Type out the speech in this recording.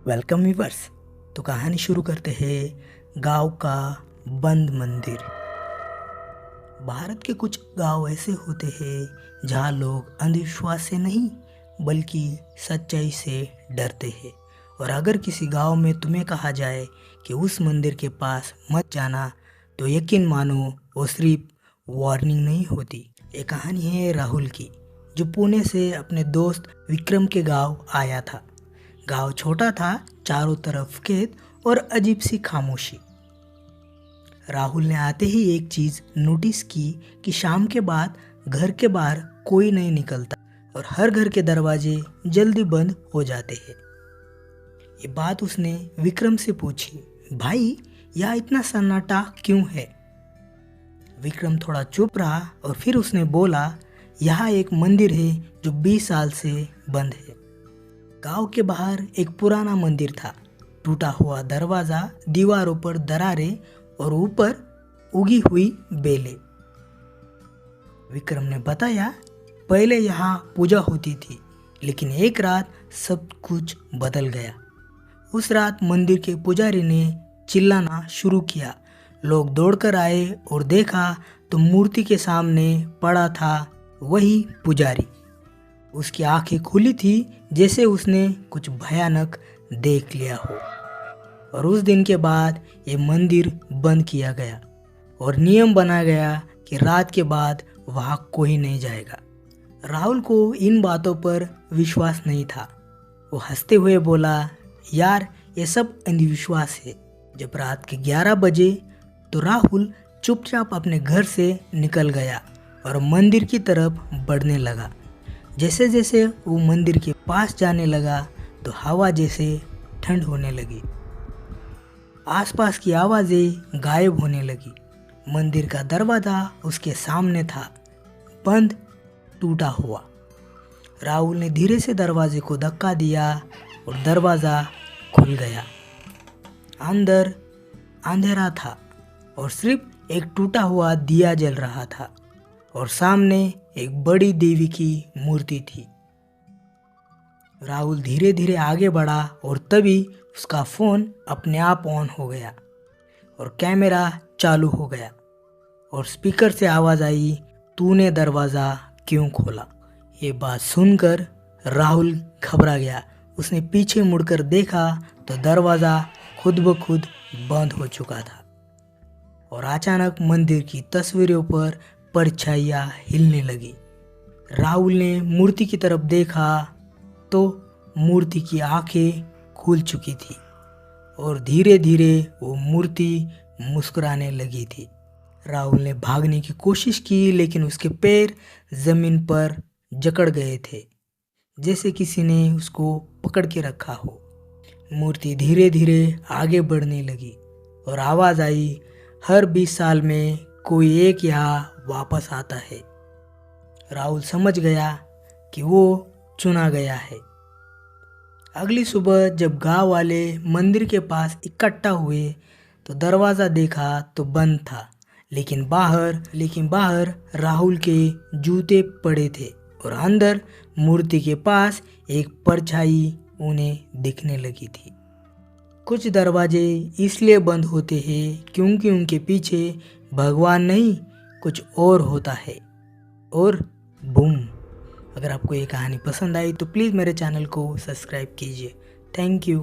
Welcome viewers. तो कहानी शुरू करते हैं गांव का बंद मंदिर। भारत के कुछ गांव ऐसे होते हैं जहां लोग अंधविश्वास से नहीं बल्कि सच्चाई से डरते हैं। और अगर किसी गांव में तुम्हें कहा जाए कि उस मंदिर के पास मत जाना तो यकीन मानो वो सिर्फ वार्निंग नहीं होती। ये कहानी है राहुल की, जो पुणे से अपने दोस्त विक्रम के गांव आया था। गांव छोटा था, चारों तरफ खेत और अजीब सी खामोशी। राहुल ने आते ही एक चीज नोटिस की कि शाम के बाद घर के बाहर कोई नहीं निकलता और हर घर के दरवाजे जल्दी बंद हो जाते हैं। ये बात उसने विक्रम से पूछी, भाई यहाँ इतना सन्नाटा क्यों है? विक्रम थोड़ा चुप रहा और फिर उसने बोला, यहाँ एक मंदिर है जो 20 साल से बंद है। गांव के बाहर एक पुराना मंदिर था, टूटा हुआ दरवाजा, दीवारों पर दरारें और ऊपर उगी हुई बेलें। विक्रम ने बताया, पहले यहाँ पूजा होती थी, लेकिन एक रात सब कुछ बदल गया। उस रात मंदिर के पुजारी ने चिल्लाना शुरू किया। लोग दौड़कर आए और देखा तो मूर्ति के सामने पड़ा था वही पुजारी। उसकी आंखें खुली थी जैसे उसने कुछ भयानक देख लिया हो। और उस दिन के बाद ये मंदिर बंद किया गया और नियम बनाया गया कि रात के बाद वहाँ कोई नहीं जाएगा। राहुल को इन बातों पर विश्वास नहीं था। वो हंसते हुए बोला, यार ये सब अंधविश्वास है। जब रात के 11 बजे तो राहुल चुपचाप अपने घर से निकल गया और मंदिर की तरफ बढ़ने लगा। जैसे जैसे वो मंदिर के पास जाने लगा तो हवा जैसे ठंड होने लगी। आसपास की आवाज़ें गायब होने लगी। मंदिर का दरवाज़ा उसके सामने था, बंद, टूटा हुआ। राहुल ने धीरे से दरवाजे को धक्का दिया और दरवाज़ा खुल गया। अंदर अंधेरा था और सिर्फ एक टूटा हुआ दिया जल रहा था और सामने एक बड़ी देवी की मूर्ति थी। राहुल धीरे धीरे आगे बढ़ा और तभी उसका फोन अपने आप ऑन हो गया और कैमरा चालू हो गया और स्पीकर से आवाज़ आई, तूने दरवाज़ा क्यों खोला? ये बात सुनकर राहुल घबरा गया। उसने पीछे मुड़कर देखा तो दरवाज़ा खुद ब खुद बंद हो चुका था और अचानक मंदिर की तस्वीरों पर परछाइयाँ हिलने लगी। राहुल ने मूर्ति की तरफ देखा तो मूर्ति की आंखें खुल चुकी थी और धीरे धीरे वो मूर्ति मुस्कुराने लगी थी। राहुल ने भागने की कोशिश की, लेकिन उसके पैर जमीन पर जकड़ गए थे, जैसे किसी ने उसको पकड़ के रखा हो। मूर्ति धीरे धीरे आगे बढ़ने लगी और आवाज़ आई, हर 20 साल में कोई एक यहाँ वापस आता है। राहुल समझ गया कि वो चुना गया है। अगली सुबह जब गांव वाले मंदिर के पास इकट्ठा हुए तो दरवाज़ा देखा तो बंद था, लेकिन बाहर राहुल के जूते पड़े थे और अंदर मूर्ति के पास एक परछाई उन्हें दिखने लगी थी। कुछ दरवाजे इसलिए बंद होते हैं क्योंकि उनके पीछे भगवान नहीं कुछ और होता है। और बूम। अगर आपको ये कहानी पसंद आई तो प्लीज़ मेरे चैनल को सब्सक्राइब कीजिए। Thank you.